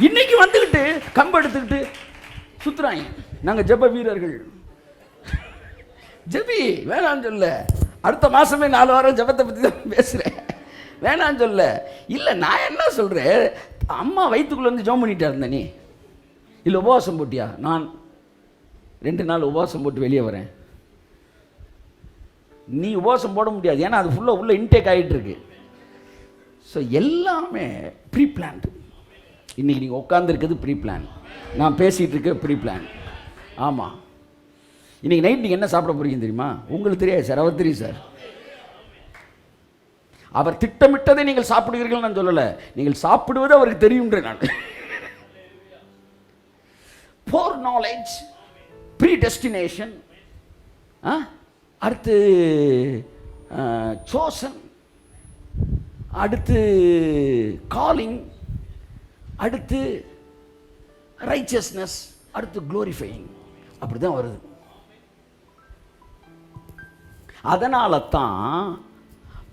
இன்னைக்கு வந்துக்கிட்டு கம்பு எடுத்துக்கிட்டு சுத்துறாங்க. நாங்கள் ஜெப வீரர்கள். ஜெபி வேணான்னு சொல்ல, அடுத்த மாதமே 4 வாரம் ஜெபத்தை பற்றி தான் பேசுகிறேன். வேணான்னு சொல்ல. இல்லை, நான் என்ன சொல்கிறேன், அம்மா வயிற்றுக்குள்ளே வந்து ஜெபம் பண்ணிட்டா இருந்த நீ இல்லை உபவாசம் போட்டியா? நான் 2 நாள் உபவாசம் போட்டு வெளியே வரேன். நீ உபவாசம் போட முடியாது, ஏன்னா அது ஃபுல்லாக உள்ள இன்டேக் ஆகிட்டு இருக்கு. ஸோ எல்லாமே ப்ரீ பிளான்டு. இன்றைக்கி நீங்கள் உட்காந்துருக்கிறது ப்ரீ பிளான், நான் பேசிகிட்டு இருக்க ப்ரீ பிளான். ஆமாம், இன்றைக்கி நைட் நீங்கள் என்ன சாப்பிட போகிறீங்க தெரியுமா? உங்களுக்கு தெரியாது சார், அவர் தெரியும் சார். அவர் திட்டமிட்டதை நீங்கள் சாப்பிடுவீர்கள் நான் சொல்லலை, நீங்கள் சாப்பிடுவது அவருக்கு தெரியும்ன்ற நான். ஃபோர் நாலேஜ், ப்ரீ டெஸ்டினேஷன், அடுத்து சோசன், அடுத்து காலிங், அடுத்து ரைச்சஸ்னஸ், அடுத்து க்ளோரிஃபையிங். அப்படி தான் வருது. அதனால தான்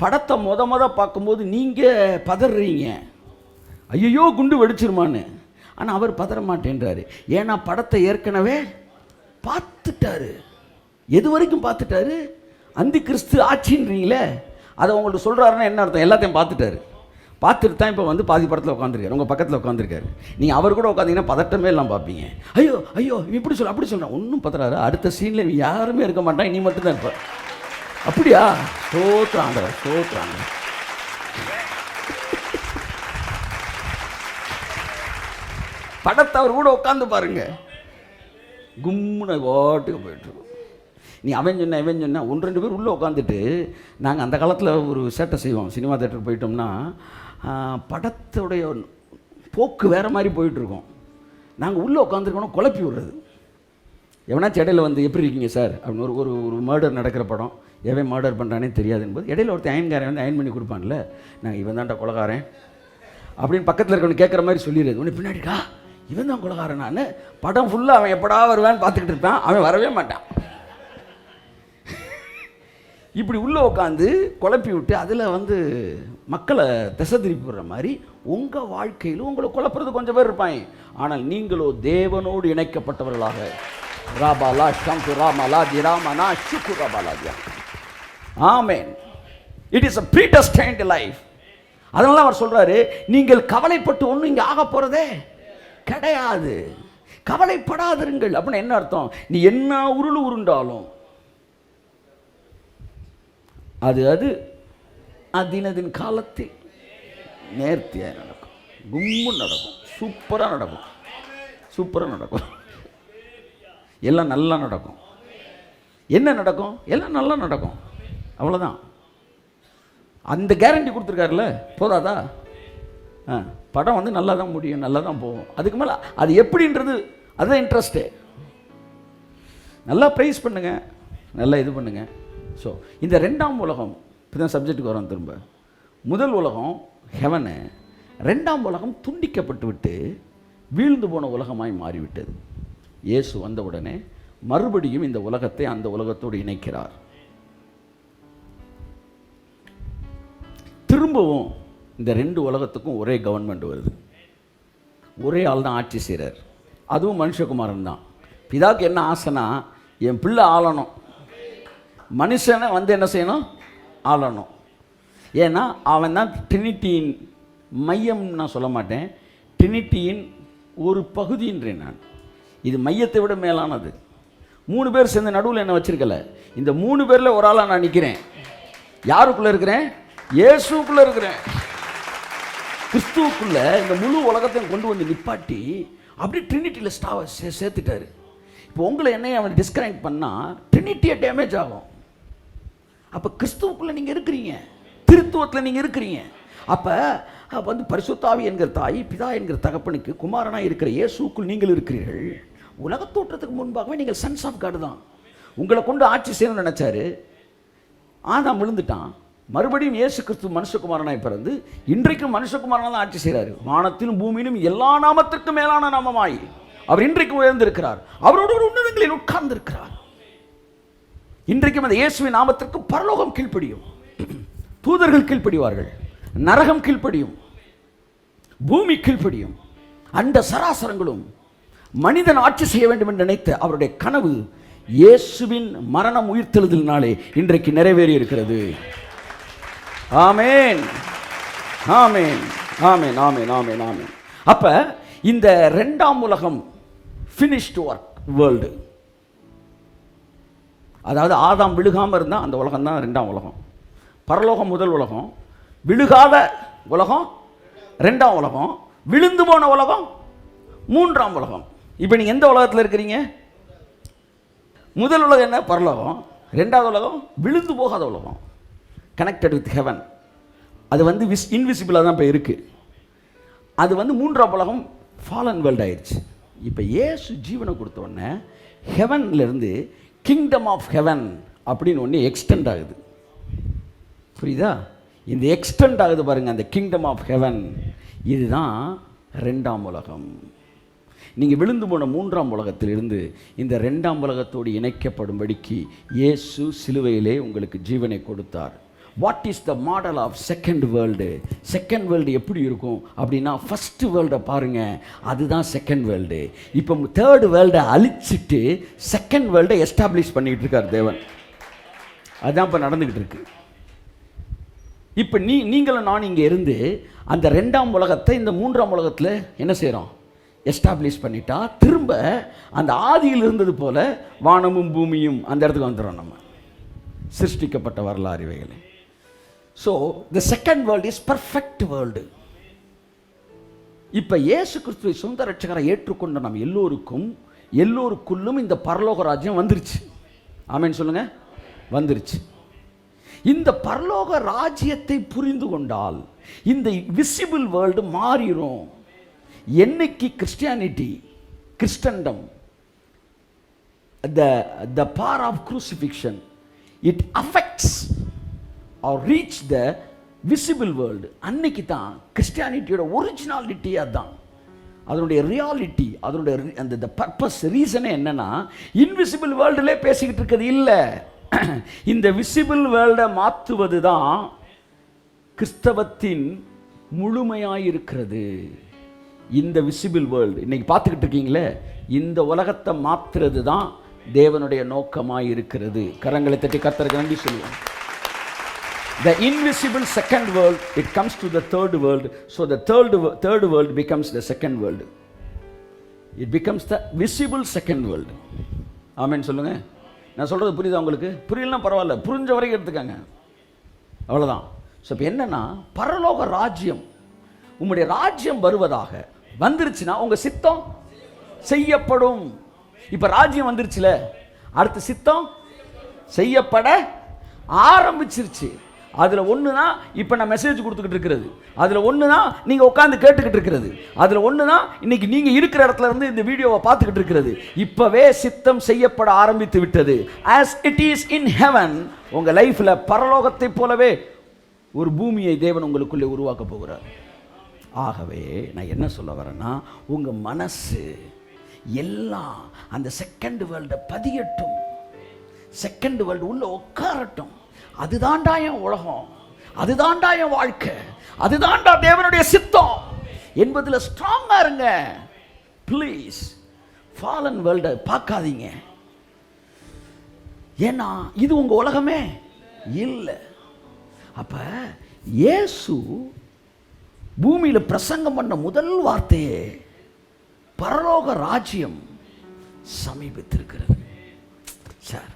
படத்தை முத பார்க்கும்போது நீங்கள் பதறீங்க, ஐயோ குண்டு வெடிச்சிருமான்னு. ஆனால் அவர் பதற மாட்டேன்றாரு, ஏன்னா படத்தை ஏற்கனவே பார்த்துட்டாரு. எது வரைக்கும் பார்த்துட்டாரு? அந்தி கிறிஸ்து ஆட்சின்றீங்களே, அதை உங்களுக்கு சொல்கிறாருன்னா என்ன அர்த்தம்? எல்லாத்தையும் பார்த்துட்டாரு. பார்த்துட்டு தான் இப்போ வந்து பாதி படத்தில் உட்காந்துருக்காரு, உங்கள் பக்கத்தில் உட்காந்துருக்காரு. நீங்கள் அவர் கூட உட்காந்திங்கன்னா பதட்டமே எல்லாம் பார்ப்பீங்க. ஐயோ ஐயோ இப்படி சொல்ல அப்படி சொல்கிறேன், ஒன்றும் பதறாரு. அடுத்த சீனில் யாருமே இருக்க மாட்டான், நீ மட்டும்தான் இருப்பார். அப்படியா? சோத்ராங்க சோத்ராங்க. படத்தை அவர் கூட உட்காந்து பாருங்க, கும்முன வாட்டுக்கு போயிட்டுருக்கோம். நீ அவன் சொன்ன இவன் சொன்ன 1-2 பேர் உள்ளே உட்காந்துட்டு, நாங்கள் அந்த காலத்தில் ஒரு சேட்டை செய்வோம். சினிமா தேட்டருக்கு போயிட்டோம்னா படத்துடைய போக்கு வேறு மாதிரி போயிட்டுருக்கோம். நாங்கள் உள்ளே உட்காந்துருக்கோன்னா குழப்பி விடுறது. எவனாச்சும் இடையில வந்து எப்படி இருக்கீங்க சார் அப்படின்னு ஒரு ஒரு மர்டர் நடக்கிற படம், எவன் மர்டர் பண்ணுறானே தெரியாது என்பது, இடையில ஒருத்தர் அயன்காரன் வந்து அயன் பண்ணி கொடுப்பான்ல, நாங்கள் இவன் தான்டா கொலகாரன் அப்படின்னு பக்கத்தில் இருக்கவனு கேட்குற மாதிரி சொல்லிடுறது. உன்னை பின்னாடிக்கா இவன் தான் கொலகாரன். நான் படம் ஃபுல்லாக அவன் எப்படா வருவான்னு பார்த்துக்கிட்டு இருப்பான், அவன் வரவே மாட்டான். இப்படி உள்ளே உட்காந்து குழப்பி விட்டு அதில் வந்து மக்களை திசை திருப்பி விடுற மாதிரி உங்கள் வாழ்க்கையில் உங்களை குழப்புறது கொஞ்சம் பேர் இருப்பாங்க. ஆனால் நீங்களோ தேவனோடு இணைக்கப்பட்டவர்களாக ராபாலா ஷங்கு ராமலா திராமனா ஷுக்கு ராபாலாஜியா. ஆமென். It is a predestined life. அதனால அவர் சொல்றாரு, நீங்கள் கவலைப்பட்டு ஒன்றும் இங்கே ஆக போகிறதே கிடையாது, கவலைப்படாதிருங்கள். அப்படின்னு என்ன அர்த்தம்? நீ என்ன உருண்டாலும் அது அது அதினதின் காலத்தில் நேர்த்தியாக நடக்கும், கும்மு நடக்கும், சூப்பராக நடக்கும், சூப்பராக நடக்கும், எல்லாம் நல்லா நடக்கும். என்ன நடக்கும்? எல்லாம் நல்லா நடக்கும், அவ்வளோதான். அந்த கேரண்டி கொடுத்துருக்காருல்ல, போதாதா? படம் வந்து நல்லா தான் முடியும், நல்லா தான் போகும். அதுக்கு மேலே அது எப்படின்றது அதுதான் இன்ட்ரெஸ்ட்டு. நல்லா ப்ரைஸ் பண்ணுங்க, நல்லா இது பண்ணுங்க. ஸோ இந்த 2ஆம் உலகம், இப்போ தான் சப்ஜெக்ட்டுக்கு வரோம் திரும்ப. முதல் உலகம் ஹெவனு, 2ஆம் உலகம் துண்டிக்கப்பட்டு விட்டு வீழ்ந்து போன உலகமாய் மாறிவிட்டது. இயேசு வந்தவுடனே மறுபடியும் இந்த உலகத்தை அந்த உலகத்தோடு இணைக்கிறார். திரும்பவும் இந்த 2 உலகத்துக்கும் ஒரே கவர்மெண்ட் வருது, ஒரே ஆள் தான் ஆட்சி செய்கிறார், அதுவும் மனுஷகுமாரன் தான். பிதாவுக்கு என்ன ஆசைனா, என் பிள்ளை ஆளணும், மனுஷனை வந்து என்ன செய்யணும்? ஆளணும். ஏன்னா அவன் தான் ட்ரினிட்டியின் மையம். நான் சொல்ல மாட்டேன், ட்ரினிட்டியின் ஒரு பகுதின்றேன் நான். இது மையத்தை விட மேலானது. 3 பேர் சேர்ந்து நடுவில் என்ன வச்சிருக்கல, இந்த 3 பேரில் ஒரு ஆளாக நான் நிற்கிறேன். யாருக்குள்ளே இருக்கிறேன்? இயேசுக்குள்ளே இருக்கிறேன். கிறிஸ்துவுக்குள்ளே இந்த முழு உலகத்தையும் கொண்டு வந்து நிப்பாட்டி அப்படி ட்ரினிட்டியில் ஸ்டாவை சேர்த்துட்டாரு. இப்போ உங்களை என்னையை அவன் டிஸ்கனெக்ட் பண்ணால் ட்ரினிட்டியை டேமேஜ் ஆகும். அப்போ கிறிஸ்துவுக்குள்ளே நீங்கள் இருக்கிறீங்க, திருத்துவத்தில் நீங்கள் இருக்கிறீங்க. அப்போ வந்து பரிசுத்தாவி என்கிற தாய், பிதா என்கிற தகப்பனுக்கு குமாரனாக இருக்கிற இயேசுக்குள் நீங்கள் இருக்கிறீர்கள். உலகத் தோற்றத்துக்கு முன்பாகவே நீங்கள் சன்ஸ் ஆஃப் காட் தான். உங்களை கொண்டு ஆட்சி செய்யணும்னு நினச்சாரு, ஆதாம் விழுந்துட்டான். மறுபடியும் இயேசு கிறிஸ்து மனுஷகுமாரனாய் பிறந்து இன்றைக்கும் மனுஷகுமாரனாக தான் ஆட்சி செய்கிறார். வானத்திலும் பூமியிலும் எல்லா நாமத்திற்கும் மேலான நாமமாய் அவர் இன்றைக்கு உயர்ந்திருக்கிறார், அவரோடு உன்னதங்களில் உட்கார்ந்திருக்கிறார். இன்றைக்கும் அந்த இயேசுவின் நாமத்திற்கு பரலோகம் கீழ்ப்படியும், தூதர்கள் கீழ்ப்படிவார்கள், நரகம் கீழ்ப்படியும், பூமி கீழ்ப்படியும். அண்ட சராசரங்களும் மனிதன் ஆட்சி செய்ய வேண்டும் என்று நினைத்த அவருடைய கனவு இயேசுவின் மரணம் உயிர்த்தெழுதலினாலே இன்றைக்கு நிறைவேறி இருக்கிறது. ஆமென், ஆமென், ஆமென், ஆமென், ஆமென், ஆமென். அப்ப இந்த இரண்டாம் உலகம் finished work வேர்ல்டு, அதாவது ஆதாம் விழுகாமல் இருந்தால் அந்த உலகம் தான் ரெண்டாம் உலகம். பரலோகம் முதல் உலகம், விழுகாத உலகம் ரெண்டாம் உலகம், விழுந்து போன உலகம் மூன்றாம் உலகம். இப்போ நீங்கள் எந்த உலகத்தில் இருக்கிறீங்க? முதல் உலகம் என்ன? பரலோகம். ரெண்டாவது உலகம் விழுந்து போகாத உலகம், கனெக்டட் வித் ஹெவன். அது வந்து இன்விசிபிளாக தான் இப்போ இருக்குது. அது வந்து மூன்றாம் உலகம் ஃபாலன் வேர்ல்டு ஆயிடுச்சு. இப்போ இயேசு ஜீவனை கொடுத்த உடனே ஹெவன்லேருந்து கிங்டம் ஆஃப் ஹெவன் அப்படின்னு ஒன்று எக்ஸ்டெண்ட் ஆகுது. புரியுதா? இந்த எக்ஸ்டெண்ட் ஆகுது பாருங்கள், அந்த கிங்டம் ஆஃப் ஹெவன். இதுதான் ரெண்டாம் உலகம். நீங்கள் விழுந்து போன மூன்றாம் உலகத்திலிருந்து இந்த ரெண்டாம் உலகத்தோடு இணைக்கப்படும்படிக்கு இயேசு சிலுவையிலே உங்களுக்கு ஜீவனை கொடுத்தார். What is the model of second world? Second world எப்படி இருக்கும் அப்படின்னா, ஃபஸ்ட்டு வேர்ல்டை பாருங்கள், அதுதான் செகண்ட் வேர்ல்டு. இப்போ தேர்டு வேர்ல்டை அழிச்சிட்டு செகண்ட் வேர்ல்டை எஸ்டாப்ளிஷ் பண்ணிக்கிட்டு இருக்கார் தேவன். அதுதான் இப்போ நடந்துக்கிட்டு இருக்கு. இப்போ நீங்களும் நான் இங்கே இருந்து அந்த ரெண்டாம் உலகத்தை இந்த மூன்றாம் உலகத்தில் என்ன செய்கிறோம்? எஸ்டாப்ளிஷ் பண்ணிட்டா திரும்ப அந்த ஆதியில் இருந்தது போல வானமும் பூமியும் அந்த இடத்துக்கு வந்துடும். நம்ம சிருஷ்டிக்கப்பட்ட வரலாறு இவைகளை. So the second world is perfect world. இப்போ இயேசு கிறிஸ்துவை சொந்த ரட்சகரை ஏற்றுக்கொண்ட நம்ம எல்லோருக்குள்ளும் இந்த பரலோக ராஜ்யம் வந்துருச்சு. ஆமென் சொல்லுங்க, வந்துருச்சு. இந்த பரலோக ராஜ்யத்தை புரிந்து கொண்டால் இந்த விசிபிள் வேர்ல்டு மாறிடும். என்னைக்கு Christendom the power of crucifixion it affects or reach the visible world, அன்னைக்கு தான் கிறிஸ்டியானிட்டியோட ஒரிஜினாலிட்டி. அதுதான் அதனுடைய ரியாலிட்டி, அதனுடைய அந்த பர்பஸ், ரீசனே என்னன்னா, இன்விசிபிள் வேர்ல்டுலே பேசிக்கிட்டு இருக்கிறது இல்லை. இந்த விசிபிள் வேர்ல்டை மாற்றுவது தான் கிறிஸ்தவத்தின் முழுமையாயிருக்கிறது. இந்த விசிபிள் வேர்ல்டு இன்னைக்கு பார்த்துக்கிட்டு இருக்கீங்களே, இந்த உலகத்தை மாற்றுறது தான் தேவனுடைய நோக்கமாக இருக்கிறது. கரங்களை தட்டி கர்த்தருக்கு நன்றி சொல்லுவோம். The invisible second world, it comes to the third world. So the third world becomes the second world. It becomes the visible second world. ஆமென் சொல்லுங்க. நான் சொல்கிறது புரியுதா உங்களுக்கு? புரியலன்னா பரவாயில்ல, புரிஞ்ச வரைக்கும் எடுத்துக்காங்க, அவ்வளோதான். ஸோ இப்போ என்னன்னா, பரலோக ராஜ்யம், உங்களுடைய ராஜ்யம் வருவதாக வந்துருச்சுன்னா உங்கள் சித்தம் செய்யப்படும். இப்போ ராஜ்யம் வந்துருச்சுல, அடுத்த சித்தம் செய்யப்பட ஆரம்பிச்சிருச்சு. அதில் ஒன்று தான் இப்போ நான் மெசேஜ் கொடுத்துக்கிட்டு இருக்கிறது, அதில் ஒன்று தான் நீங்கள் உட்காந்து கேட்டுக்கிட்டு இருக்கிறது, அதில் ஒன்று தான் இன்னைக்கு நீங்கள் இருக்கிற இடத்துல இருந்து இந்த வீடியோவை பார்த்துக்கிட்டு இருக்கிறது. இப்போவே சித்தம் செய்யப்பட ஆரம்பித்து விட்டது. as it is in heaven, உங்கள் லைஃப்பில் பரலோகத்தை போலவே ஒரு பூமியை தேவன் உங்களுக்குள்ளே உருவாக்க போகிறார். ஆகவே நான் என்ன சொல்ல வரேன்னா, உங்கள் மனசு எல்லாம் அந்த செகண்ட் வேர்ல்டை பதியட்டும், செகண்ட் வேர்ல்டு உள்ள உட்காரட்டும். அதுதான்டா என் உலகம், அதுதான்டா என் வாழ்க்கை, அதுதான்டா தேவனுடைய சித்தம் என்பதில் ஸ்ட்ராங்காக இருங்க. ப்ளீஸ் ஃபாலன் வேர்ல்டை பார்க்காதீங்க. ஏன்னா இது உங்கள் உலகமே இல்லை. அப்போ இயேசு பூமியில் பிரசங்கம் பண்ண முதல் வார்த்தையே பரலோக ராஜ்யம் சமீபித்திருக்கிறது. சார்,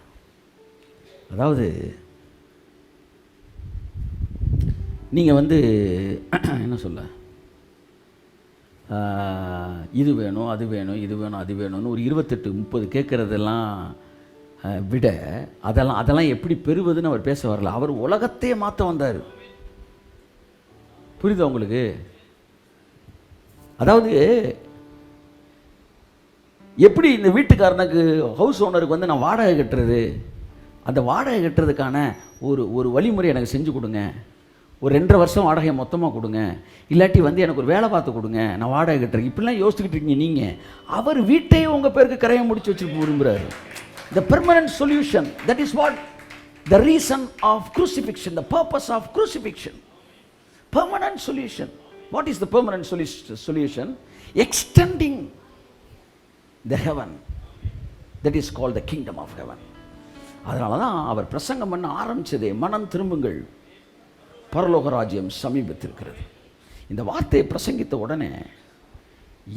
அதாவது நீங்கள் வந்து என்ன சொல்ல, இது வேணும் அது வேணும் இது வேணும் அது வேணும்னு ஒரு 28-30 கேட்குறதெல்லாம் விட அதெல்லாம் எப்படி பெறுவதுன்னு அவர் பேச வரல. அவர் உலகத்தையே மாற்ற வந்தார். புரியுதா உங்களுக்கு? அதாவது எப்படி இந்த வீட்டுக்காரனுக்கு, ஹவுஸ் ஓனருக்கு வந்து நான் வாடகை கட்டுறது, அந்த வாடகை கட்டுறதுக்கான ஒரு வழிமுறை எனக்கு செஞ்சு கொடுங்க, ஒரு 2.5 வருஷம் வாடகையை மொத்தமாக கொடுங்க, இல்லாட்டி வந்து எனக்கு ஒரு வேலை பார்த்து கொடுங்க, நான் வாடகை கட்டுறேன், இப்படிலாம் யோசிச்சுக்கிட்டு இருக்கீங்க நீங்கள். அவர் வீட்டையே உங்கள் பேருக்கு கரையை முடிச்சு வச்சு விரும்புகிறாரு. The permanent solution, that is what the reason of crucifixion, the purpose of crucifixion, permanent solution. What is the permanent solution? Extending the heaven. That is called the kingdom of heaven. அதனால தான் அவர் பிரசங்கம் பண்ண ஆரம்பிச்சதே, மனம் திரும்புங்கள், பரலோக ராஜ்யம் சமீபத்திருக்கிறது. இந்த வார்த்தையை பிரசங்கித்த உடனே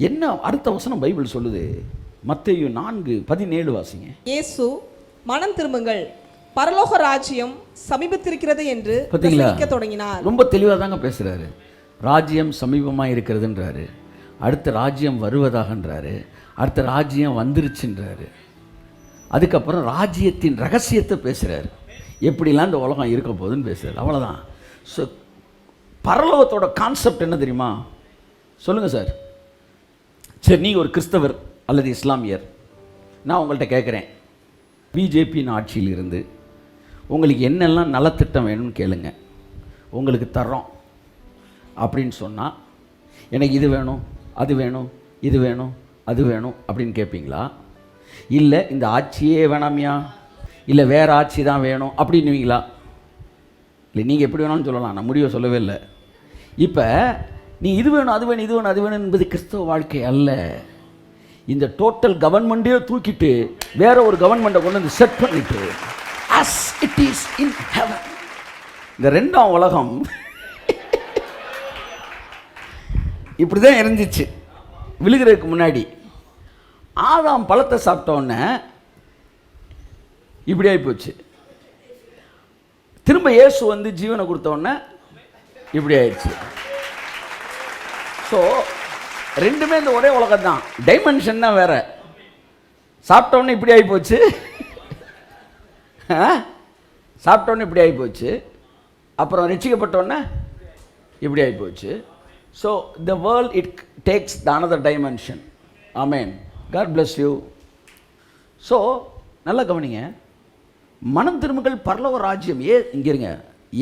என்ன அடுத்த வசனம் பைபிள் சொல்லுது? மத்தேயு 4:17 வாசிங்க. இயேசு மனம் திரும்புங்கள், பரலோக ராஜ்யம் சமீபத்திருக்கிறது என்று பிரசங்கிக்க தொடங்கினார். ரொம்ப தெளிவாக தாங்க பேசுறாரு. ராஜ்யம் சமீபமாக இருக்கிறதுன்றாரு, அடுத்த ராஜ்யம் வருவதாகன்றாரு, அடுத்த ராஜ்யம் வந்துருச்சுன்றாரு, அதுக்கப்புறம் ராஜ்யத்தின் ரகசியத்தை பேசுகிறார், எப்படிலாம் இந்த உலகம் இருக்க போகுதுன்னு பேசுகிறார். அவ்வளோதான். ஸோ பரலோகத்தோட கான்செப்ட் என்ன தெரியுமா? சொல்லுங்கள் சார். சரி, நீங்கள் ஒரு கிறிஸ்தவர் அல்லது இஸ்லாமியர், நான் உங்கள்கிட்ட கேட்குறேன், பிஜேபியின் ஆட்சியில் இருந்து உங்களுக்கு என்னெல்லாம் நலத்திட்டம் வேணும்னு கேளுங்க, உங்களுக்கு தர்றோம் அப்படின்னு சொன்னால், எனக்கு இது வேணும், அது வேணும், இது வேணும், அது வேணும் அப்படின்னு கேட்பீங்களா? இல்லை இந்த ஆட்சியே வேணாமியா, இல்லை வேறு ஆட்சி தான் வேணும் அப்படின்னுவீங்களா? இல்லை, நீங்கள் எப்படி வேணாலும் சொல்லலாம், நான் முடிவை சொல்லவே இல்லை. இப்போ நீ இது வேணும், அது வேணும், இது வேணும், அது வேணும் என்பது கிறிஸ்தவ வாழ்க்கை அல்ல. இந்த டோட்டல் கவர்மெண்ட்டே தூக்கிட்டு வேற ஒரு கவர்மெண்ட்டை கொண்டு வந்து செட் பண்ணிட்டு as it is in heaven. இந்த ரெண்டாம் உலகம் இப்படி தான் இருந்துச்சு விழுகிறதுக்கு முன்னாடி. ஆதாம் பழத்தை சாப்பிட்டோன்னே இப்படி ஆகிப்போச்சு. திரும்ப இயேசு வந்து ஜீவனை கொடுத்தோன்னே இப்படி ஆயிடுச்சு. ஸோ ரெண்டுமே இந்த ஒரே உலகம் தான், டைமென்ஷன் தான் வேற. சாப்பிட்டோன்னே இப்படி ஆகிப்போச்சு, சாப்பிட்டோன்னே இப்படி ஆகிப்போச்சு, அப்புறம் ரட்சிக்கப்பட்டோன்னே இப்படி ஆகிப்போச்சு. So the world it takes the another dimension. ஆமேன். God bless you. ஸோ நல்லா கவனிங்க, மனம் திரும்புங்கள், பரலோக ராஜ்யம். இங்கே இருங்க,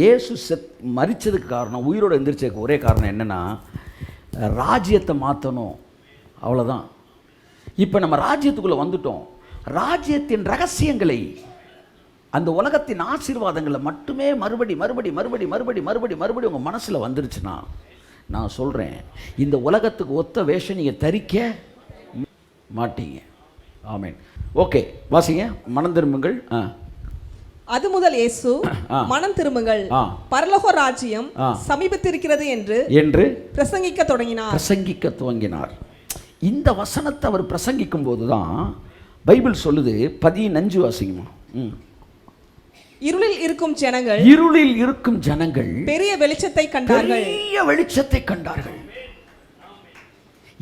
இயேசு மரித்ததுக்கு காரணம், உயிரோடு எந்திரிச்சதுக்கு ஒரே காரணம் என்னென்னா, ராஜ்யத்தை மாற்றணும், அவ்வளோதான். இப்போ நம்ம ராஜ்யத்துக்குள்ளே வந்துட்டோம். ராஜ்யத்தின் ரகசியங்களை, அந்த உலகத்தின் ஆசீர்வாதங்களை மட்டுமே மறுபடி மறுபடி மறுபடி மறுபடி மறுபடி மறுபடி உங்கள் மனசில் வந்துருச்சுன்னா, நான் சொல்கிறேன், இந்த உலகத்துக்கு ஒத்த வேஷம் நீங்கள் தரிக்க மாட்டீங்க. ஆமேன். ஓகே, வாசிங்க. மனம் திரும்புங்கள். அது முதல் இயேசு மனம் திரும்புங்கள், பரலோக ராஜ்யம் சமீபத்திருக்கிறது என்று பிரசங்கிக்க துவங்கினார். இந்த வசனத்தை அவர் பிரசங்கிக்கும் போதுதான் பைபிள் சொல்லுது, 15 வாசிங்கம்மா. இருளில் இருக்கும் ஜனங்கள் பெரிய வெளிச்சத்தை கண்டார்கள்.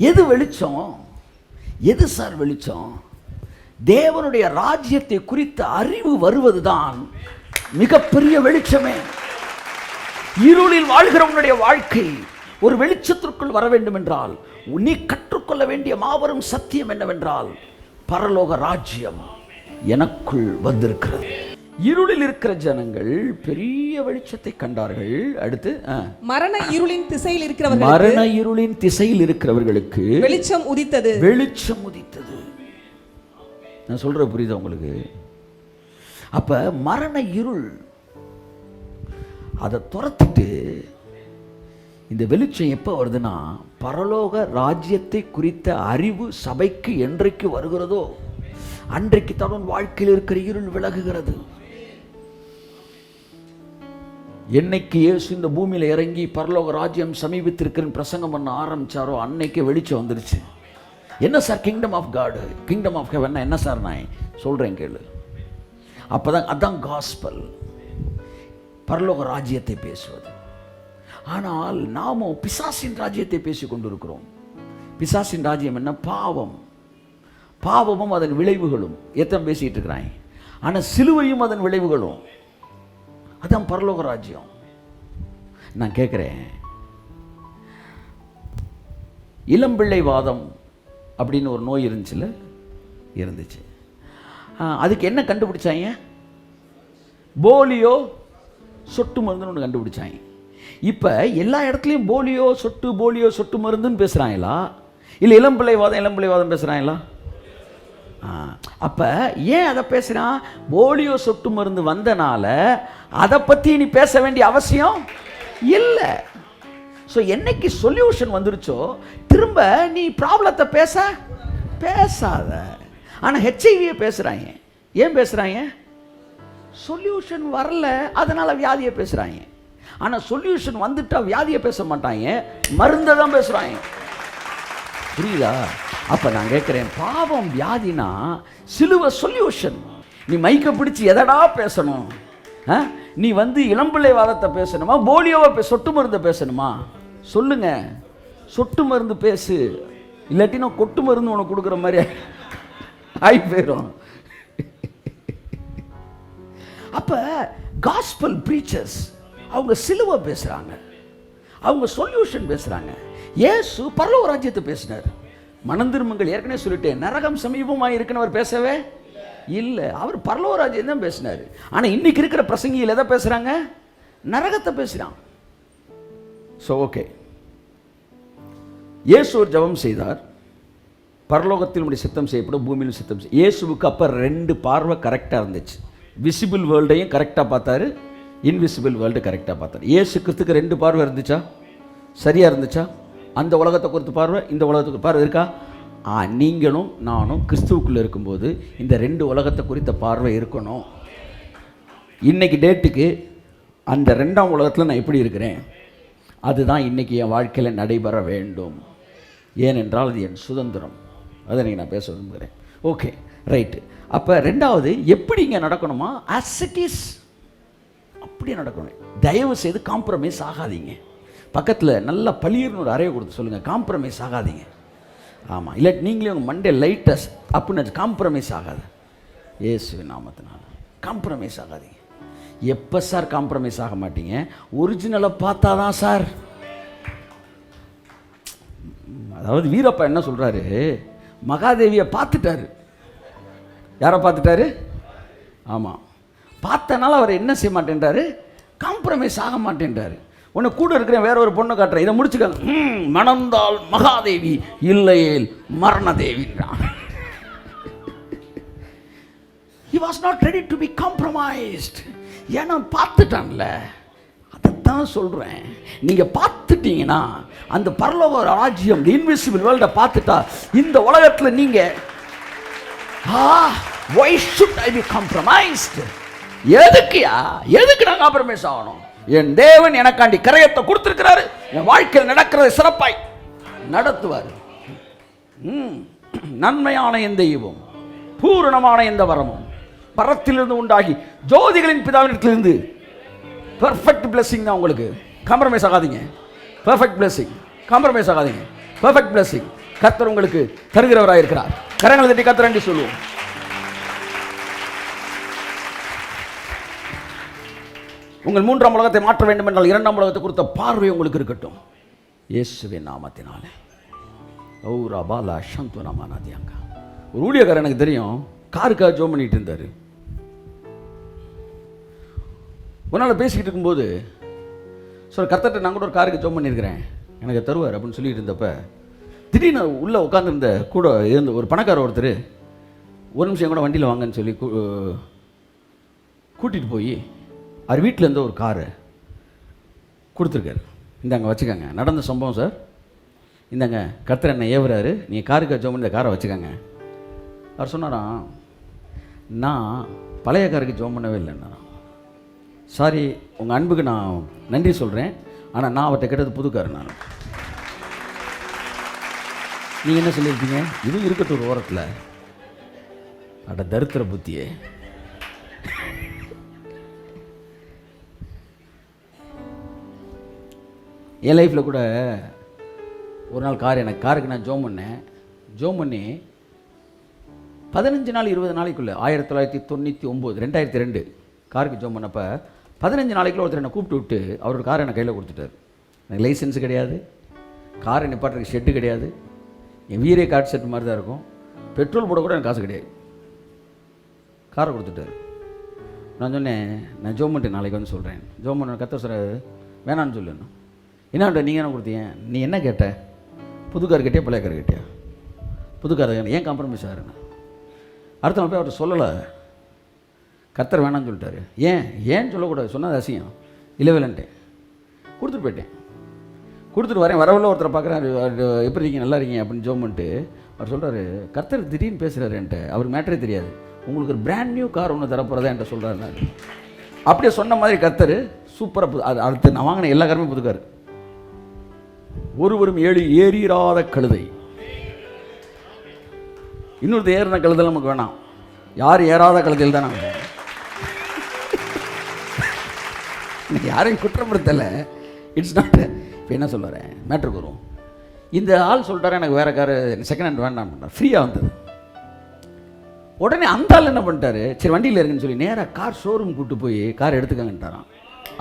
எது வெளிச்சம்? எது சார் வெளிச்சம்? தேவனுடைய ராஜ்யத்தை குறித்த அறிவு வருவதுதான் மிகப்பெரிய வெளிச்சமே. இருளில் வாழ்கிறவனுடைய வாழ்க்கை ஒரு வெளிச்சத்திற்குள் வர வேண்டும் என்றால், நீ கற்றுக்கொள்ள வேண்டிய மாபெரும் சத்தியம் என்னவென்றால், பரலோக ராஜ்யம் எனக்குள் வந்திருக்கிறது. இருளில் இருக்கிற ஜனங்கள் பெரிய வெளிச்சத்தை கண்டார்கள். அடுத்து, மரண இருளின் திசையில் இருக்கிறவர்களுக்கு வெளிச்சம் உதித்தது. நான் சொல்ற புரியுதா உங்களுக்கு? அப்ப மரண இருள் அதை துரத்திட்டு இந்த வெளிச்சம் எப்போ வருதுன்னா, பரலோக ராஜ்யத்தை குறித்த அறிவு சபைக்கு என்றைக்கு வருகிறதோ அன்றைக்கு தான் வாழ்க்கையில் இருக்கிற இருள் விலகுகிறது. என்னைக்கு இயேசு இந்த பூமியில் இறங்கி பரலோக ராஜ்யம் சமீபத்திருக்கிறன்னு பிரசங்கம் பண்ண ஆரம்பிச்சாரோ அன்னைக்கு வெளிச்சம் வந்துருச்சு. என்ன சார் கிங்டம் ஆஃப் காடு, கிங்டம் ஆஃப் ஹெவன் என்ன சார்? நான் சொல்கிறேன் கேளு. அப்போதான் அதான் காஸ்பல், பரலோக ராஜ்யத்தை பேசுவது. ஆனால் நாமும் பிசாசின் ராஜ்யத்தை பேசி கொண்டிருக்கிறோம். பிசாசின் ராஜ்யம் என்ன? பாவம், பாவமும் அதன் விளைவுகளும். எத்தனை பேசிகிட்டு இருக்கிறாங்க. ஆனால் சிலுவையும் அதன் விளைவுகளும். அதான் பரலோக ராஜ்யம். நான் கேட்குறேன், இளம்பிள்ளை வாதம் அப்படின்னு ஒரு நோய் இருந்துச்சு. அதுக்கு என்ன கண்டுபிடிச்சாங்க? போலியோ சொட்டு மருந்துன்னு ஒன்று கண்டுபிடிச்சாங்க. இப்போ எல்லா இடத்துலையும் போலியோ சொட்டு மருந்துன்னு பேசுகிறாங்களா, இல்லை இளம்பிள்ளை வாதம் பேசுகிறாங்களா? அப்போ ஏன் அதை பேசுகிறான்? போலியோ சொட்டு மருந்து வந்தனால அதை பற்றி நீ பேச வேண்டிய அவசியம் இல்லை. ஸோ என்னைக்கு சொல்யூஷன் வந்துருச்சோ திரும்ப நீ ப்ராப்ளத்தை பேசாத. ஆனால் ஹெச்ஐவியை பேசுகிறாங்க. ஏன் பேசுகிறாங்க? சொல்யூஷன் வரல, அதனால் வியாதியை பேசுகிறாங்க. ஆனால் சொல்யூஷன் வந்துட்டா வியாதியை பேச மாட்டாங்க, மருந்தை தான் பேசுகிறாங்க. புரியுதா? அப்போ நான் கேட்குறேன், பாவம் வியாதினா சிலுவை சொல்யூஷன். நீ மைக்க பிடிச்சி எதடா பேசணும்? நீ இளம்பிள்ளை வாதத்தை பேசணுமா, போலியோவை சொட்டு மருந்தை பேசணுமா? சொல்லுங்க, சொட்டு மருந்து பேசு, இல்லாட்டி நான் கொட்டு மருந்து உனக்கு கொடுக்குற மாதிரி ஆகி போயிடும். அப்ப காஸ்பல் பிரீச்சர்ஸ் அவங்க சிலுவை பேசுறாங்க, அவங்க சொல்யூஷன் பேசுறாங்க. இயேசு பரலோக ராஜ்யத்தை பேசினார். மனந்திரும்புங்கள், ஏற்கனவே சொல்லிட்டேன், நரகம் சமீபமாக இருக்குன்னு அவர் பேசவே இல்லை. அவர் பரலோக ராஜ்யம் தான் பேசினார். ஆனால் இன்னைக்கு இருக்கிற பிரசங்கியில் எதை பேசுறாங்க? நரகத்தை பேசுறான். ஸோ ஓகே, இயேசு ஒரு ஜெபம் செய்தார், பரலோகத்தில் உடைய சித்தம் செய்யப்படும், பூமியிலும் சித்தம் செய்ய. இயேசுவுக்கு அப்போ 2 பார்வை கரெக்டாக இருந்துச்சு. விசிபிள் வேர்ல்டையும் கரெக்டாக பார்த்தாரு, இன்விசிபிள் வேர்ல்டு கரெக்டாக பார்த்தாரு. இயேசு கிறிஸ்துக்கு 2 பார்வை இருந்துச்சா? சரியாக இருந்துச்சா? அந்த உலகத்தை குறித்து பார்வை, இந்த உலகத்துக்கு பார்வை இருக்கா? நீங்களும் நானும் கிறிஸ்துவுக்குள்ளே இருக்கும்போது இந்த 2 உலகத்தை குறித்த பார்வை இருக்கணும். இன்னைக்கு டேட்டுக்கு அந்த 2ஆம் உலகத்தில் நான் எப்படி இருக்கிறேன், அதுதான் இன்றைக்கி என் வாழ்க்கையில் நடைபெற வேண்டும். ஏனென்றால் அது என் சுதந்திரம். அதை நீங்கள் நான் பேச விரும்புகிறேன். Okay, right. அப்போ 2வது எப்படி இங்கே நடக்கணுமா? ஆஸ் இட் இஸ் அப்படி நடக்கணும். தயவு செய்து காம்ப்ரமைஸ் ஆகாதீங்க. பக்கத்தில் நல்லா பளிர்னு ஒரு அறையை கொடுத்து சொல்லுங்கள், காம்ப்ரமைஸ் ஆகாதீங்க. ஆமாம், இல்லாட்டி நீங்களே உங்கள் மண்டே லைட்டஸ் அப்படின்னு காம்ப்ரமைஸ் ஆகாது. இயேசுவின் நாமத்தினால காம்ப்ரமைஸ் ஆகாதீங்க. எப்போ சார் காம்ப்ரமைஸ் ஆக மாட்டீங்க? ஒரிஜினலை பார்த்தா தான் சார். அதாவது வீரப்பா என்ன சொல்கிறாரு, மகாதேவியை பார்த்துட்டாரு. யாரை பார்த்துட்டாரு? ஆமாம், பார்த்தனால அவர் என்ன செய்ய மாட்டேன்றாரு? காம்ப்ரமைஸ் ஆக மாட்டேன்றாரு. உன்னை கூட இருக்கிறேன், வேற ஒரு பொண்ணை காட்டுறேன், இதை முடிச்சுக்க. மணந்தால் மகாதேவி, இல்லையேல் மரணதேவின்றான். He was not ready to be compromised. ஏன்னா பார்த்துட்டான்ல. அதைத்தான் சொல்கிறேன், நீங்கள் பார்த்துட்டீங்கன்னா அந்த பரலோக ராஜ்யம், இன்விசிபிள் வேர்ல்டை பார்த்துட்டா இந்த உலகத்தில் நீங்கள் why should I be compromised? எதுக்கு நான் காம்ப்ரமைஸ் ஆகணும்? என் தேவன் எனக்காண்டி கரையத்தை கொடுத்திருக்கிறாரு. என் வாழ்க்கையில் நடக்கிறது சிறப்பாய் நடத்துவார். நன்மையான எந்த ஈவும் பூரணமான எந்த வரமும் பரத்திலிருந்து உண்டாகி ஜோதிகளின் பிதாவினிடத்திலிருந்து பெர்ஃபெக்ட் பிளெஸிங் தான் உங்களுக்கு. காம்ப்ரமைஸ் ஆகாதீங்க. பெர்ஃபெக்ட் பிளெஸிங், காம்ப்ரமைஸ் ஆகாதீங்க. பெர்ஃபெக்ட் பிளெஸிங் கர்த்தர் உங்களுக்கு தருகிறவராக இருக்கிறார். கரங்களை தட்டி கர்த்தர் என்று சொல்லுவோம். உங்கள் 3ஆம் உலகத்தை மாற்ற வேண்டும் என்றால் 2ஆம் உலகத்தை குறித்த பார்வை உங்களுக்கு இருக்கட்டும். இயேசுவின் நாமத்தினாலே. ஓரா பாலா சந்துனமானாதியாங்க. ஒரு ஊழியக்காரர் எனக்கு தெரியும், காருக்காக ஜோம் பண்ணிட்டு இருந்தார். ஒரு நாள் பேசிக்கிட்டு இருக்கும்போது சார், கர்த்தர்ட்ட நான் கூட ஒரு காருக்கு ஜோம் பண்ணியிருக்கிறேன், எனக்கு தருவார் அப்படின்னு சொல்லிட்டு இருந்தப்ப திடீர்னு உள்ளே உட்காந்துருந்த கூட இருந்த ஒரு பணக்கார ஒருத்தர், ஒரு நிமிஷம் கூட வண்டியில் வாங்கன்னு சொல்லி கூட்டிகிட்டு போய் அவர் வீட்டில் இருந்த ஒரு காரை கொடுத்துருக்காரு. இந்தாங்க வச்சுக்கோங்க, நடந்த சம்பவம் சார், இந்தாங்க கர்த்தர் என்ன ஏவுறாரு, நீங்கள் காருக்கு ஜோம் பண்ணி இந்த காரை வச்சுக்கோங்க. அவர் சொன்னாராம், நான் பழைய காருக்கு ஜோம் பண்ணவே இல்லைன்னா, சாரி உங்கள் அன்புக்கு நான் நன்றி சொல்கிறேன், ஆனால் நான் அவர்கிட்ட கேட்டது புது காரு. நான் நீங்கள் என்ன சொல்லியிருக்கீங்க? இதுவும் இருக்கட்டும் ஒரு ஓரத்தில். அட தரித்திர புத்தியே. என் லைஃப்பில் கூட ஒரு நாள் காருக்கு நான் ஜோம் பண்ணேன். ஜோம் பண்ணி 15 நாள் 20 நாளைக்குள்ளே 1999 2002 காருக்கு ஜோம் பண்ணப்போ 15 நாளைக்குள்ள ஒருத்தர் என்னை கூப்பிட்டு விட்டு அவரோட காரை என்னை கையில் கொடுத்துட்டார். எனக்கு லைசன்ஸ் கிடையாது, காரை நிப்பாட்டுறதுக்கு ஷெட்டு கிடையாது, என் வீரே கார்டு செட்டு மாதிரி தான் இருக்கும், பெட்ரோல் போட கூட எனக்கு காசு கிடையாது. காரை கொடுத்துட்டார். நான் சொன்னேன், நான் ஜோம் பண்ணிட்டு நாளைக்கு வந்து சொல்கிறேன். ஜோம் பண்ண கத்த சார் வேணான்னு சொல்லணும். என்னன்ற நீங்கள் என்ன கொடுத்தீங்க? நீ என்ன கேட்ட? புது கார் கேட்டியா பழைய கார் கேட்டியா? புது கார் ஏன் காம்ப்ரமைஸ் ஆகுறேன்னு அடுத்த நாள் போய் அவர்கிட்ட சொல்லலை. கர்த்தர் வேணான்னு சொல்லிட்டாரு. ஏன்னு சொல்லக்கூடாது, சொன்னது அசியம். இல்லவேலன்ட்டேன், கொடுத்துட்டு போயிட்டேன். கொடுத்துட்டு வரேன். வரவில்லை ஒருத்தரை பார்க்குறாரு, எப்படி இருக்கீங்க, நல்லா இருக்கீங்க அப்படின்னு ஜோம் பண்ணிட்டு அவர் சொல்கிறாரு, கர்த்தர் திடீர்னு பேசுகிறாரு என்கிட்ட, அவருக்கு மேட்டரே தெரியாது, உங்களுக்கு ஒரு பிராண்ட் நியூ கார் ஒன்று தரப்போகிறதா என்கிட்ட சொல்கிறாரு. நான் அப்படியே சொன்ன மாதிரி கர்த்தர் சூப்பராக அது அடுத்து நான் வாங்கின எல்லா காருமே புது கார். ஒருவரும் ஏறிராத கழுதை. இன்னொருத்த ஏறின கழுதெல்லாம் நமக்கு வேணாம், யார் ஏறாத கழுதையில் தான் நாங்கள் யாரையும் குற்றப்படுத்தலை. It's not. இப்போ என்ன சொல்லுறேன், மேட்ருக்கு வரும். இந்த ஆள் சொல்லிட்டாரு எனக்கு வேறு காரு செகண்ட் ஹேண்ட் வேண்டாம், ஃப்ரீயாக வந்தது. உடனே அந்த ஆள் என்ன பண்ணிட்டாரு, சரி வண்டியில் இருக்குன்னு சொல்லி நேராக கார் ஷோரூம் கூப்பிட்டு போய் கார் எடுத்துக்கங்கன்ட்டாரான்.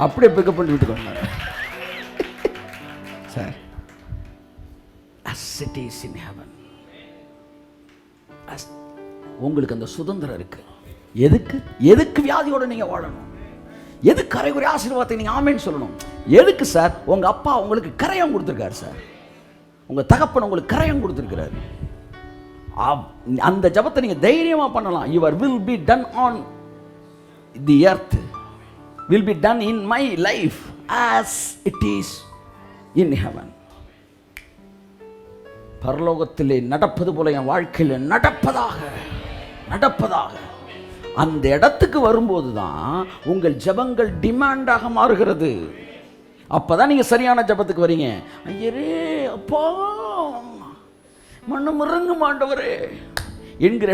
அப்படியே பிக்கப் பண்ணி வீட்டுக்கு வந்தார். Sir, as it is in heaven, உங்களுக்கு அந்த சுதந்திரம் இருக்கு. எதுக்கு வியாதியோட நீங்க வாழணும், எதுக்கு கரைகுறை ஆசீர்வாதத்தை நீங்க ஆமேன்னு சொல்லணும். எதுக்கு சார், உங்க அப்பா உங்களுக்கு கரையம் கொடுத்துருக்காரு சார், உங்க தகப்பன் உங்களுக்கு கரையம் கொடுத்துருக்கிறாரு. அந்த ஜபத்தை நீங்க தைரியமா பண்ணலாம். your will be done on the earth will be done in my life as it is in heaven. பரலோகத்திலே நடப்பது போல என் வாழ்க்கையில் நடப்பதாக அந்த இடத்துக்கு வரும்போது தான் உங்கள் ஜபங்கள் டிமாண்டாக மாறுகிறது. அப்பதான் நீங்க சரியான ஜபத்துக்கு வரீங்க. ஐயரே அப்பா மண்ணு முறங்கு மாண்டவரே என்கிற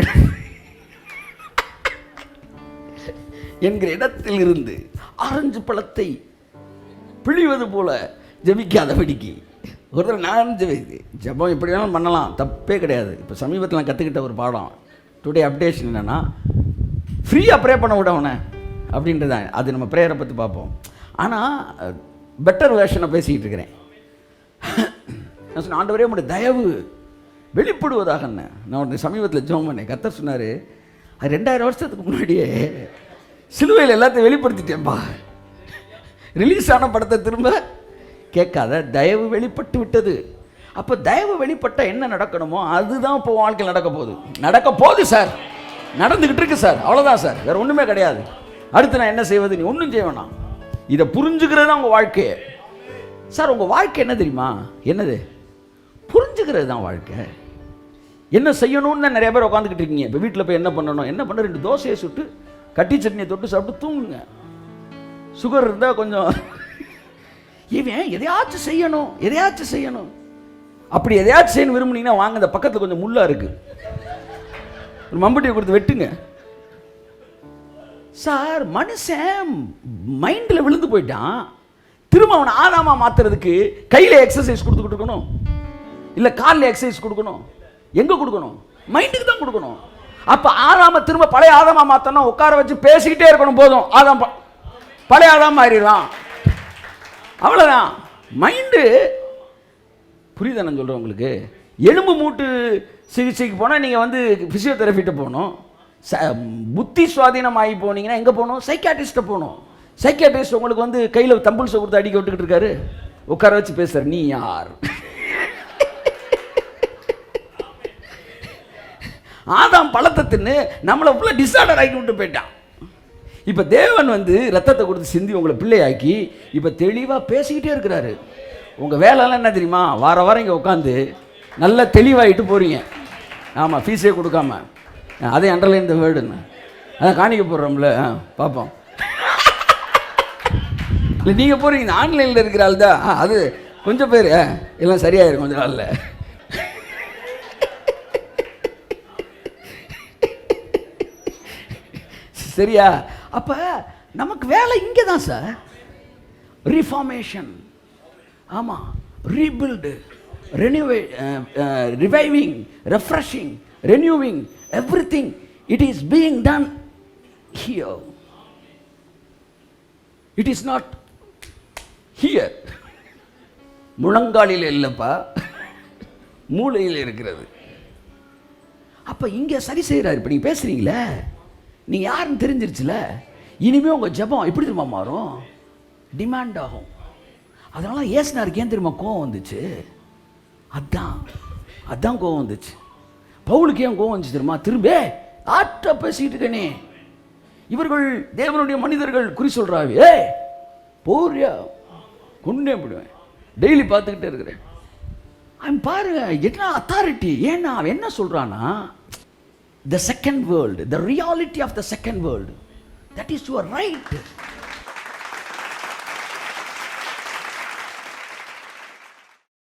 இடத்தில் இருந்து ஆரஞ்சு பழத்தை பிழிவது போல ஜபிக்காதபடிக்கு ஒரு நான் ஜபம் எப்படி வேணாலும் பண்ணலாம், தப்பே கிடையாது. இப்போ சமீபத்தில் நான் கற்றுக்கிட்ட ஒரு பாடம், டுடே அப்டேஷன் என்னென்னா, ஃப்ரீயாக ப்ரே பண்ண விட அவனை அப்படின்றதான். அது நம்ம ப்ரேயரை பற்றி பார்ப்போம். ஆனால் பெட்டர் வேர்ஷனை பேசிக்கிட்டு இருக்கிறேன். நான் சொன்னேன், ஆண்டவரே உங்களுடைய தயவு வெளிப்படுவதாக. நான் உடனே சமீபத்தில் ஜெபம் பண்ணேன். கர்த்தர் சொன்னார், அது 2000 வருஷத்துக்கு முன்னாடியே சிலுவையில் எல்லாத்தையும் வெளிப்படுத்திட்டேன்பா, ரிலீஸ் ஆன படத்தை திரும்ப கேட்காத, தயவு வெளிப்பட்டு விட்டது. அப்போ தயவு வெளிப்பட்டால் என்ன நடக்கணுமோ அதுதான் இப்போ வாழ்க்கையில் நடக்க போகுது சார், நடந்துக்கிட்டு இருக்கு சார், அவ்வளோதான் சார், வேறு ஒன்றுமே கிடையாது. அடுத்து நான் என்ன செய்வது, நீ ஒன்றும் செய்ய வேணாம், இதை புரிஞ்சுக்கிறது தான் உங்கள் வாழ்க்கையே. சார் உங்கள் வாழ்க்கை என்ன தெரியுமா, என்னது, புரிஞ்சுக்கிறது தான் வாழ்க்கை. என்ன செய்யணும்னு நிறைய பேர் உட்காந்துக்கிட்டு இருக்கீங்க. இப்போ வீட்டில் போய் என்ன பண்ணணும், என்ன பண்ண, 2 தோசையை சுட்டு கட்டி சட்னியை தொட்டு சாப்பிட்டு தூங்குங்க. சுகர் இருந்தால் கொஞ்சம் இவன் எதையாச்சும் செய்யணும். அப்படி எதையாச்சும் செய்யணும் விரும்புனீங்கன்னா வாங்க, இந்த பக்கத்தில் கொஞ்சம் முள்ளா இருக்கு, ஒரு மம்பட்டியை கொடுத்து வெட்டுங்க. சார் மனுஷன் மைண்டில் விழுந்து போயிட்டான். திரும்ப அவனை ஆதாமா மாத்துறதுக்கு கையில் எக்ஸசைஸ் கொடுத்துக்கிட்டு இருக்கணும், இல்லை காலில் எக்ஸசைஸ் கொடுக்கணும். எங்கே கொடுக்கணும், மைண்டுக்கு தான் கொடுக்கணும். அப்போ ஆதாம திரும்ப பழைய ஆதாமா மாற்றணும், உட்கார வச்சு பேசிக்கிட்டே இருக்கணும். போதும், ஆதாம் பழைய ஆதாம் மாறிடலாம், அவ்வளோதான். மைண்டு புரியுதா நான் சொல்கிறேன் உங்களுக்கு. எலும்பு மூட்டு சிகிச்சைக்கு போனால் நீங்கள் வந்து ஃபிசியோதெரபிட்ட போகணும். புத்தி சுவாதீனம் ஆகி போனீங்கன்னா எங்கே போகணும், சைக்காட்ரிஸ்ட்டை போகணும். சைக்காட்ரிஸ்ட் உங்களுக்கு வந்து கையில் தம்புல்ஸை கொடுத்து அடிக்க விட்டுக்கிட்டு இருக்காரு, உட்கார வச்சு பேசுகிற, நீ யார்? ஆதாம் பழத்தை தின்னு நம்மளை ஃபுல்லாக டிஸார்டர் ஆக்கி விட்டு போயிட்டான். இப்போ தேவன் வந்து ரத்தத்தை கொடுத்து சிந்தி உங்களை பிள்ளையாக்கி இப்போ தெளிவாக பேசிக்கிட்டே இருக்கிறாரு. உங்கள் வேலைலாம் என்ன தெரியுமா, வாரம் இங்கே உட்காந்து நல்லா தெளிவாகிட்டு போகிறீங்க. ஆமாம், ஃபீஸே கொடுக்காம. அதே அண்டர்லைன் இந்த வேர்டுன்னு அதான் காணிக்க போடுறோம்ல, பார்ப்போம். இல்லை நீங்கள் போகிறீங்க, இந்த ஆன்லைனில் இருக்கிற ஆள் தான் அது கொஞ்சம் பேர் எல்லாம் சரியாயிரும் கொஞ்சம் நாளில். சரியா? அப்போ நமக்கு வேலை இங்கே தான் சார். ரிஃபார்மேஷன், ஆமாம், rebuild, reviving, refreshing, renewing, everything it is being done here. It is not here. முழங்காலில் இல்லைப்பா, மூளையில் இருக்கிறது. அப்போ இங்கே சரி செய்கிறார். இப்போ நீங்கள் பேசுகிறீங்களே, நீங்கள் யாருன்னு தெரிஞ்சிருச்சுல, இனிமேல் உங்கள் ஜபம் எப்படி தெரியுமா மாறும், டிமாண்ட் ஆகும். அதனால ஏசுனாருக்கு ஏன் தெரியுமா கோவம் வந்துச்சு, அதான் கோவம் வந்துச்சு. பவுலுக்கு ஏன் கோவம் வந்துச்சு தெரியுமா, திரும்ப ஆட்ட பேசிக்கிட்டு இருக்கனே, இவர்கள் தேவனுடைய மனிதர்கள் குறி சொல்கிறாவே, போறியா கொண்டே போடுவேன், டெய்லி பார்த்துக்கிட்டே இருக்கிறேன். அவன் பாருங்க என்ன அத்தாரிட்டி. ஏன்னா அவன் என்ன சொல்றான்னா, the second world, the reality of the second world, that is your right.